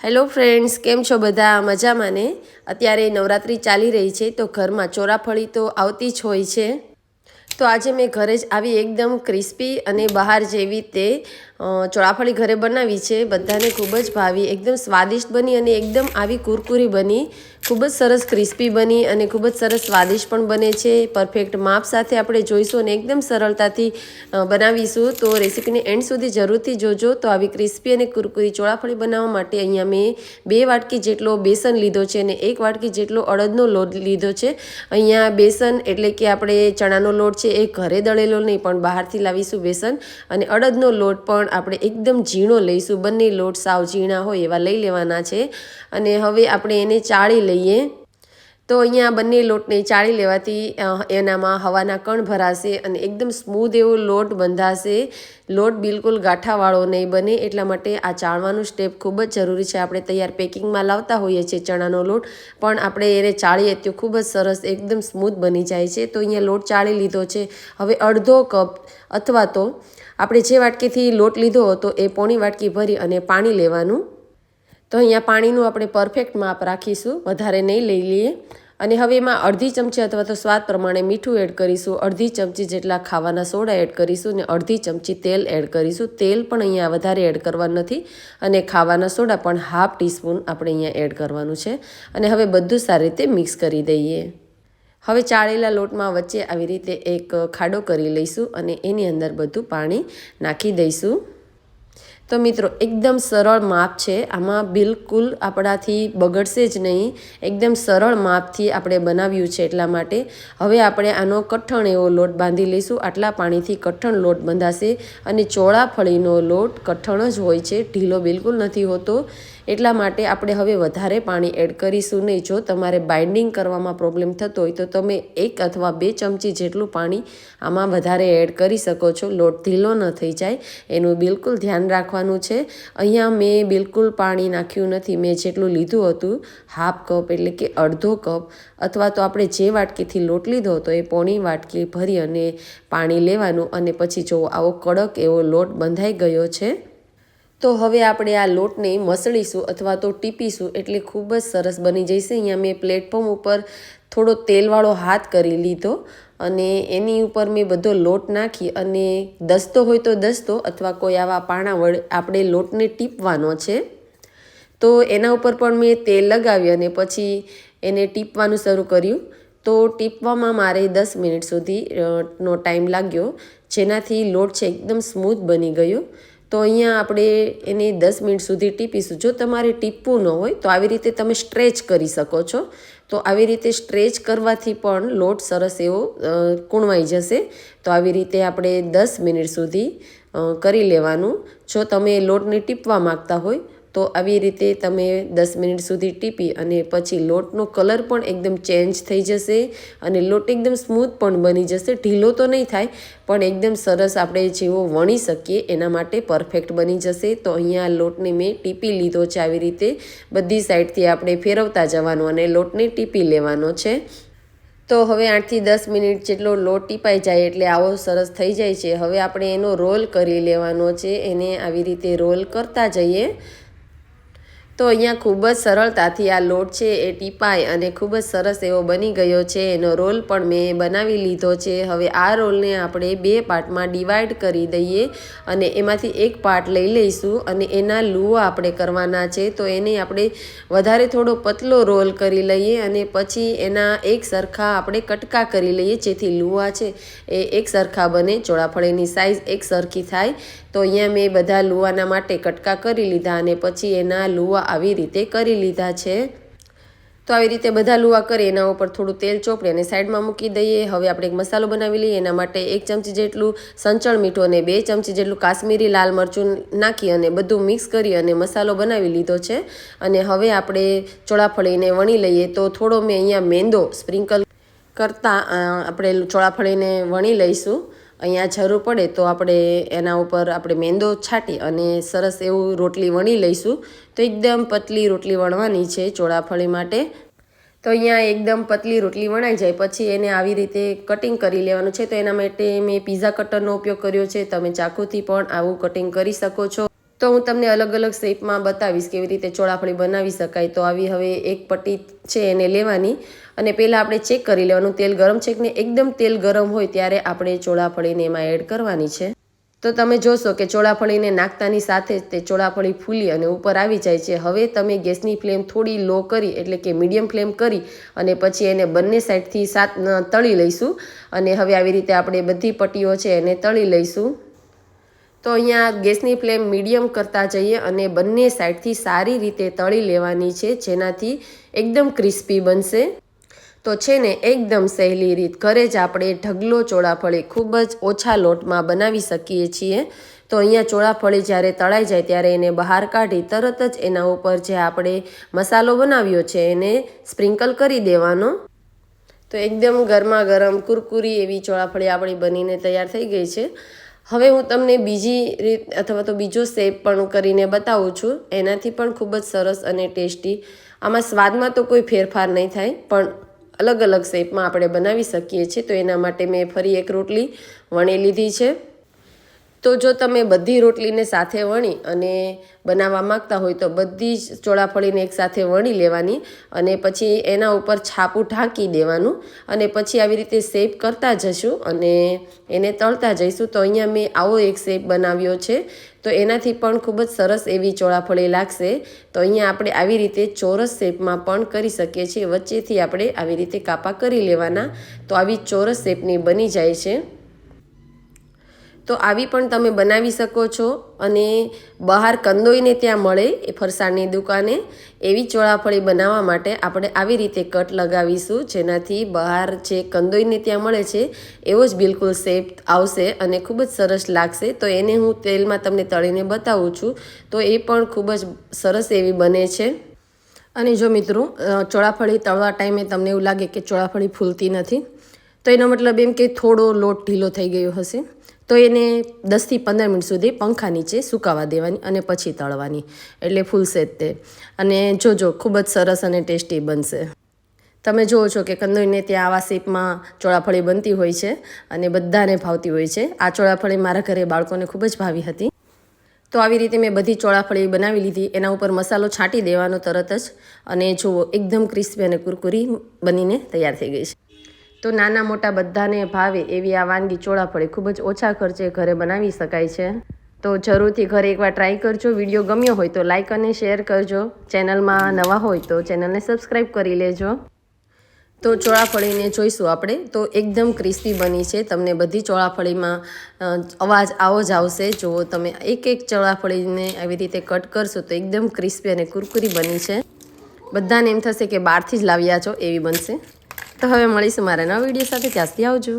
Hello friends, કેમ છો બધા? મજામાં ને? અત્યારે નવરાત્રિ ચાલી રહી છે તો ઘરમાં ચોરાફળી તો આવતી જ હોય છે. તો આજે મેં ઘરે જ આવી એકદમ ક્રિસ્પી અને બહાર જેવી તે ચોળાફળી ઘરે બનાવી છે. બધાને ખૂબ જ ભાવી, એકદમ સ્વાદિષ્ટ બની અને એકદમ આવી કુરકુરી બની, ખૂબ જ સરસ ક્રિસ્પી બની અને ખૂબ જ સરસ સ્વાદિષ્ટ પણ બને છે. પરફેક્ટ માપ સાથે આપણે જોઈશું અને એકદમ સરળતાથી બનાવીશું. તો રેસીપીને એન્ડ સુધી જરૂરથી જોજો. તો આવી ક્રિસ્પી અને કુરકુરી ચોળાફળી બનાવવા માટે અહીંયા મેં 2 વાટકી જેટલો બેસન લીધો છે અને 1 વાટકી જેટલો અડદનો લોટ લીધો છે. અહીંયા બેસન એટલે કે આપણે ચણાનો લોટ છે એ ઘરે દળેલો નહીં પણ બહારથી લાવીશું બેસન, અને અડદનો લોટ પણ આપણે એકદમ ઝીણો લઈશું. બંને લોટ સાવ ઝીણા હોય એવા લઈ લેવાના છે. અને હવે આપણે એને ચાળી લઈએ. તો અહીંયા બંને લોટને ચાળી લેવાથી એનામાં હવાના કણ ભરાશે અને એકદમ સ્મૂધ એવો લોટ બંધાશે. લોટ બિલકુલ ગાંઠાવાળો નહીં બને, એટલા માટે આ ચાળવાનું સ્ટેપ ખૂબ જ જરૂરી છે. આપણે તૈયાર પેકિંગમાં લાવતા હોઈએ છીએ ચણાનો લોટ, પણ આપણે એને ચાળીએ તો ખૂબ જ સરસ એકદમ સ્મૂથ બની જાય છે. તો અહીંયા લોટ ચાળી લીધો છે. હવે અડધો કપ અથવા તો આપણે જે વાટકીથી લોટ લીધો હતો એ પોણી વાટકી ભરી અને પાણી લેવાનું. તો અહીંયા પાણીનું આપણે પરફેક્ટ માપ રાખીશું, વધારે નહીં લઈ લઈએ. અને હવે એમાં અડધી ચમચી અથવા તો સ્વાદ પ્રમાણે મીઠું એડ કરીશું, અડધી ચમચી જેટલા ખાવાના સોડા એડ કરીશું અને અડધી ચમચી તેલ એડ કરીશું. તેલ પણ અહીંયા વધારે એડ કરવાનું નથી અને ખાવાના સોડા પણ હાફ ટીસ્પૂન આપણે અહીંયા એડ કરવાનું છે. અને હવે બધું સારી રીતે મિક્સ કરી દઈએ. હવે ચાળેલા લોટમાં વચ્ચે આવી રીતે એક ખાડો કરી લઈશું અને એની અંદર બધું પાણી નાખી દઈશું. તો મિત્રો એકદમ સરળ માપ છે, આમાં બિલકુલ આપણાથી બગડશે જ નહીં. એકદમ સરળ માપથી આપણે બનાવ્યું છે એટલા માટે. હવે આપણે આનો કઠણ એવો લોટ બાંધી લઈશું. આટલા પાણીથી કઠણ લોટ બંધાશે અને ચોળાફળીનો લોટ કઠણ જ હોય છે, ઢીલો બિલકુલ નથી હોતો. એટલા માટે આપણે હવે વધારે પાણી એડ કરીશું નહીં. જો તમારે બાઇન્ડિંગ કરવામાં પ્રોબ્લેમ થતો હોય તો તમે 1 અથવા 2 ચમચી જેટલું પાણી આમાં વધારે એડ કરી શકો છો. લોટ ઢીલો ન થઈ જાય એનું બિલકુલ ધ્યાન રાખવાનું છે. અહીંયા મેં બિલકુલ પાણી નાખ્યું નથી. મેં જેટલું લીધું હતું હાફ કપ એટલે કે અડધો કપ, અથવા તો આપણે જે વાટકીથી લોટ લીધો હતો એ પોણી વાટકી ભરી અને પાણી લેવાનું. અને પછી જો આવો કડક એવો લોટ બંધાઈ ગયો છે. તો હવે આપણે આ લોટને મસળીશું અથવા તો ટીપીશું એટલે ખૂબ જ સરસ બની જશે. અહીંયા મેં પ્લેટફોર્મ ઉપર થોડો તેલવાળો હાથ કરી લીધો અને એની ઉપર મેં બધો લોટ નાખી અને દસ્તો હોય તો દસ્તો અથવા કોઈ આવા પાણા વડે આપણે લોટને ટીપવાનો છે. તો એના ઉપર પણ મેં તેલ લગાવી અને પછી એને ટીપવાનું શરૂ કર્યું. તો ટીપવામાં મારે 10 મિનિટ સુધી નો ટાઈમ લાગ્યો, જેનાથી લોટ છે એકદમ સ્મૂથ બની ગયો. તો અહીંયા આપણે એને 10 મિનિટ સુધી ટીપીશું. જો તમારે ટીપવું ન હોય તો આવી રીતે તમે સ્ટ્રેચ કરી શકો છો. તો આવી રીતે સ્ટ્રેચ કરવાથી પણ લોટ સરસ એવો કૂણવાઈ જશે. તો આવી રીતે આપણે 10 મિનિટ સુધી કરી લેવાનું. જો તમે લોટને ટીપવા માગતા હોય તો આવી રીતે તમે 10 મિનિટ સુધી ટીપી અને પછી લોટનો કલર પણ એકદમ ચેન્જ થઈ જશે અને લોટ એકદમ સ્મૂથ પણ બની જશે. ઢીલો તો નહીં થાય પણ એકદમ સરસ આપણે જેવો વણી શકીએ એના માટે પરફેક્ટ બની જશે. તો અહીંયા લોટને મેં ટીપી લીધો છે. આવી રીતે બધી સાઈડથી આપણે ફેરવતા જવાનું અને લોટને ટીપી લેવાનો છે. તો હવે 8થી 10 મિનિટ જેટલો લોટ ટીપાઈ જાય એટલે આવો સરસ થઈ જાય છે. હવે આપણે એનો રોલ કરી લેવાનો છે. એને આવી રીતે રોલ કરતા જઈએ. તો અહીંયા ખૂબ જ સરળતાથી આ લોટ છે એ ટીપાય અને ખૂબ જ સરસ એવો બની ગયો છે. એનો રોલ પણ મેં બનાવી લીધો છે. હવે આ રોલને આપણે 2 પાર્ટમાં ડિવાઈડ કરી દઈએ અને એમાંથી એક પાર્ટ લઈ લઈશું અને એના લુવા આપણે કરવાના છે. તો એને આપણે વધારે થોડો પતલો રોલ કરી લઈએ અને પછી એના એક સરખા આપણે કટકા કરી લઈએ, જેથી લુવા છે એ એક સરખા બને, ચોળાફળીની સાઈઝ એક સરખી થાય. તો અહીંયા મેં બધા લુવાના માટે કટકા કરી લીધા અને પછી એના લુવા આવી રીતે કરી લીધા છે. તો આવી રીતે બધા લુવા કરી એના ઉપર થોડું તેલ ચોપડી અને સાઈડમાં મૂકી દઈએ. હવે આપણે એક મસાલો બનાવી લઈએ. એના માટે 1 ચમચી જેટલું સંચળ મીઠું અને 2 ચમચી જેટલું કાશ્મીરી લાલ મરચું નાખી અને બધું મિક્સ કરી અને મસાલો બનાવી લીધો છે. અને હવે આપણે ચોળાફળીને વણી લઈએ. તો થોડો મેં અહીંયા મેંદો સ્પ્રિંકલ કરતાં આપણે ચોળાફળીને વણી લઈશું. અહીંયા જરૂર પડે તો આપણે એના ઉપર આપણે મેંદો છાંટી અને સરસ એવું રોટલી વણી લઈશું. તો એકદમ પતલી રોટલી વણવાની છે ચોળાફળી માટે. તો અહીંયા એકદમ પતલી રોટલી વણાઈ જાય પછી એને આવી રીતે કટિંગ કરી લેવાનું છે. તો એના માટે મેં પીઝા કટરનો ઉપયોગ કર્યો છે. તમે ચાકુથી પણ આવું કટિંગ કરી શકો છો. તો હું તમને અલગ અલગ શેપમાં બતાવીશ કેવી રીતે ચોળાફળી બનાવી શકાય. તો આવી હવે એક પટ્ટી છે એને લેવાની અને પહેલાં આપણે ચેક કરી લેવાનું તેલ ગરમ છે કે ને. એકદમ તેલ ગરમ હોય ત્યારે આપણે ચોળાફળીને એમાં એડ કરવાની છે. તો તમે જોશો કે ચોળાફળીને નાખતાની સાથે જ તે ચોળાફળી ફૂલી અને ઉપર આવી જાય છે. હવે તમે ગેસની ફ્લેમ થોડી લો કરી એટલે કે મીડિયમ ફ્લેમ કરી અને પછી એને બંને સાઈડથી તળી લઈશું. અને હવે આવી રીતે આપણે બધી પટ્ટીઓ છે એને તળી લઈશું. તો અહીંયા ગેસની ફ્લેમ મીડિયમ કરતા જઈએ અને બંને સાઈડથી સારી રીતે તળી લેવાની છે, જેનાથી એકદમ ક્રિસ્પી બનશે. તો છે ને એકદમ સહેલી રીત ઘરે જ આપણે ઢગલો ચોળાફળી ખૂબ જ ઓછા લોટમાં બનાવી શકીએ છીએ. તો અહીંયા ચોળાફળી જ્યારે તળાઈ જાય ત્યારે એને બહાર કાઢી તરત જ એના ઉપર જે આપણે મસાલો બનાવ્યો છે એને સ્પ્રિંકલ કરી દેવાનો. તો એકદમ ગરમા ગરમ કુરકુરી એવી ચોળાફળી આપણી બનીને તૈયાર થઈ ગઈ છે. હવે હું તમને બીજી રીત અથવા તો બીજો શેપ પણ કરીને બતાવું છું. એનાથી પણ ખૂબ જ સરસ અને ટેસ્ટી. આમાં સ્વાદમાં તો કોઈ ફેરફાર નહીં થાય પણ અલગ અલગ શેપમાં આપણે બનાવી શકીએ છીએ. તો એના માટે મેં ફરી એક રોટલી વણી લીધી છે. તો જો તમે બધી રોટલીને સાથે વણી અને બનાવવા માંગતા હોય તો બધી જ ચોળાફળીને એકસાથે વણી લેવાની અને પછી એના ઉપર છાપું ઢાંકી દેવાનું અને પછી આવી રીતે શેપ કરતા જશું અને એને તળતા જઈશું. તો અહીંયા મેં આવો એક શેપ બનાવ્યો છે. તો એનાથી પણ ખૂબ જ સરસ એવી ચોળાફળી લાગશે. તો અહીંયા આપણે આવી રીતે ચોરસ શેપમાં પણ કરી શકીએ છીએ. વચ્ચેથી આપણે આવી રીતે કાપા કરી લેવાના. તો આવી ચોરસ શેપની બની જાય છે. તો આવી પણ તમે બનાવી શકો છો. અને બહાર કંદોઈને ત્યાં મળે એ ફરસાણની દુકાને એવી ચોળાફળી બનાવવા માટે આપણે આવી રીતે કટ લગાવીશું, જેનાથી બહાર જે કંદોઈને ત્યાં મળે છે એવો જ બિલકુલ શેપ આવશે અને ખૂબ જ સરસ લાગશે. તો એને હું તેલમાં તમને તળીને બતાવું છું. તો એ પણ ખૂબ જ સરસ એવી બને છે. અને જો મિત્રો ચોળાફળી તળવા ટાઈમે તમને એવું લાગે કે ચોળાફળી ફૂલતી નથી, તો એનો મતલબ એમ કે થોડો લોટ ઢીલો થઈ ગયો હશે. તો એને 10થી 15 મિનિટ સુધી પંખા નીચે સુકાવા દેવાની અને પછી તળવાની, એટલે ફૂલશે જ તે. અને જોજો ખૂબ જ સરસ અને ટેસ્ટી બનશે. તમે જુઓ છો કે કંદોઈને ત્યાં આવા શેપમાં ચોળાફળી બનતી હોય છે અને બધાને ભાવતી હોય છે. આ ચોળાફળી મારા ઘરે બાળકોને ખૂબ જ ભાવી હતી. તો આવી રીતે મેં બધી ચોળાફળી બનાવી લીધી. એના ઉપર મસાલો છાંટી દેવાનો તરત જ અને જુઓ એકદમ ક્રિસ્પી અને કુરકુરી બનીને તૈયાર થઈ ગઈ છે. તો નાના મોટા બધાને ભાવે એવી આ વાનગી ચોળાફળી ખૂબ જ ઓછા ખર્ચે ઘરે બનાવી શકાય છે. તો જરૂરથી ઘરે એકવાર ટ્રાય કરજો. વિડીયો ગમ્યો હોય તો લાઇક અને શેર કરજો. ચેનલમાં નવા હોય તો ચેનલને સબસ્ક્રાઈબ કરી લેજો. તો ચોળાફળીને જોઈશું આપણે. તો એકદમ ક્રિસ્પી બની છે. તમને બધી ચોળાફળીમાં અવાજ આવો જ આવશે. જુઓ તમે એક એક ચોળાફળીને આવી રીતે કટ કરશો તો એકદમ ક્રિસ્પી અને કુરકુરી બની છે. બધાને એમ થશે કે બહારથી જ લાવ્યા છો એવી બનશે. તો હવે મળીશું મારા નવા વિડીયો સાથે. ત્યાં સુધી આવજો.